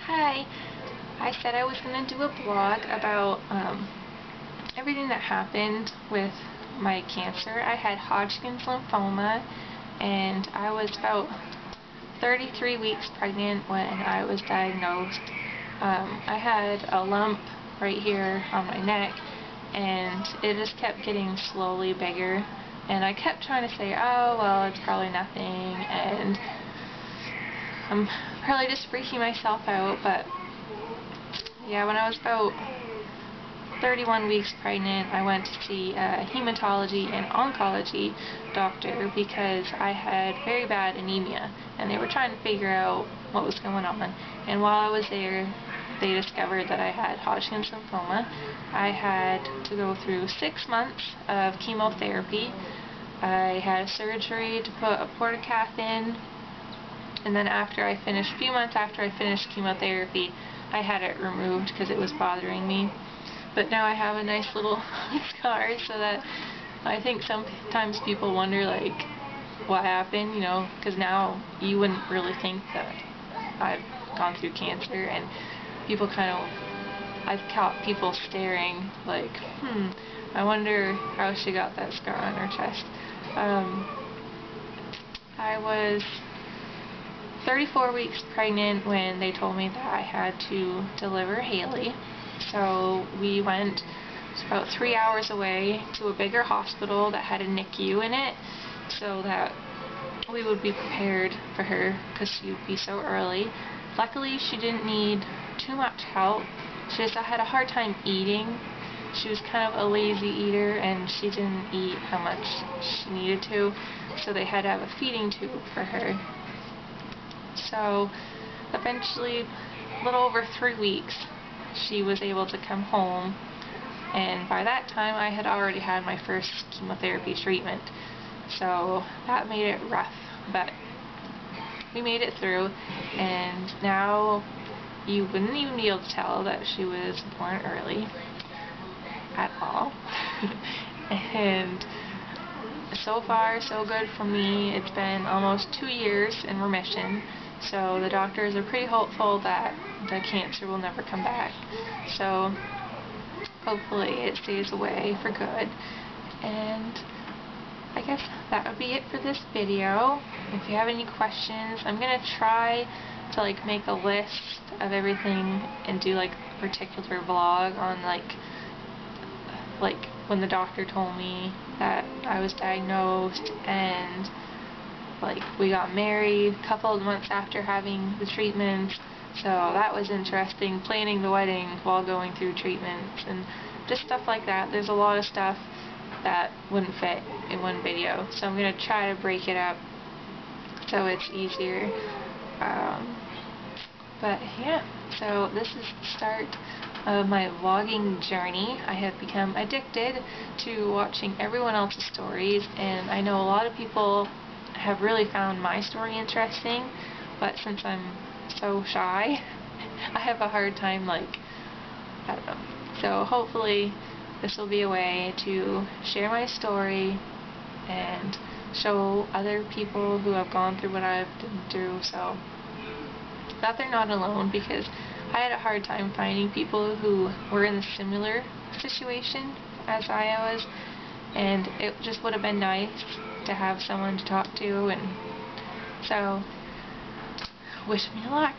Hi, I said I was going to do a blog about everything that happened with my cancer. I had Hodgkin's lymphoma, and I was about 33 weeks pregnant when I was diagnosed. I had a lump right here on my neck, and it just kept getting slowly bigger, and I kept trying to say, oh well, it's probably nothing, and I'm probably just freaking myself out. But yeah, when I was about 31 weeks pregnant, I went to see a hematology and oncology doctor because I had very bad anemia, and they were trying to figure out what was going on. And while I was there, they discovered that I had Hodgkin's lymphoma. I had to go through 6 months of chemotherapy. I had surgery to put a portacath in, and then a few months after I finished chemotherapy, I had it removed because it was bothering me. But now I have a nice little scar, so that I think sometimes people wonder, like, what happened, because now you wouldn't really think that I've gone through cancer, and people I've caught people staring, like, I wonder how she got that scar on her chest. I was 34 weeks pregnant when they told me that I had to deliver Haley. So we went about 3 hours away to a bigger hospital that had a NICU in it, so that we would be prepared for her because she would be so early. Luckily, she didn't need too much help. She just had a hard time eating. She was kind of a lazy eater, and she didn't eat how much she needed to, so they had to have a feeding tube for her. So eventually, a little over 3 weeks, she was able to come home, and by that time I had already had my first chemotherapy treatment, so that made it rough, but we made it through, and now you wouldn't even be able to tell that she was born early at all. And so far so good for me. It's been almost 2 years in remission, so the doctors are pretty hopeful that the cancer will never come back. So hopefully it stays away for good. And I guess that would be it for this video. If you have any questions, I'm going to try to make a list of everything and do a particular vlog on like when the doctor told me that I was diagnosed, and we got married a couple of months after having the treatments. So that was interesting, planning the wedding while going through treatments and just stuff like that. There's a lot of stuff that wouldn't fit in one video, so I'm going to try to break it up so it's easier. But yeah, so this is the start of my vlogging journey. I have become addicted to watching everyone else's stories, and I know a lot of people have really found my story interesting, but since I'm so shy, I have a hard time, I don't know. So hopefully this will be a way to share my story and show other people who have gone through what I've been through, so that they're not alone, because I had a hard time finding people who were in a similar situation as I was, and it just would have been nice to have someone to talk to, and so wish me luck.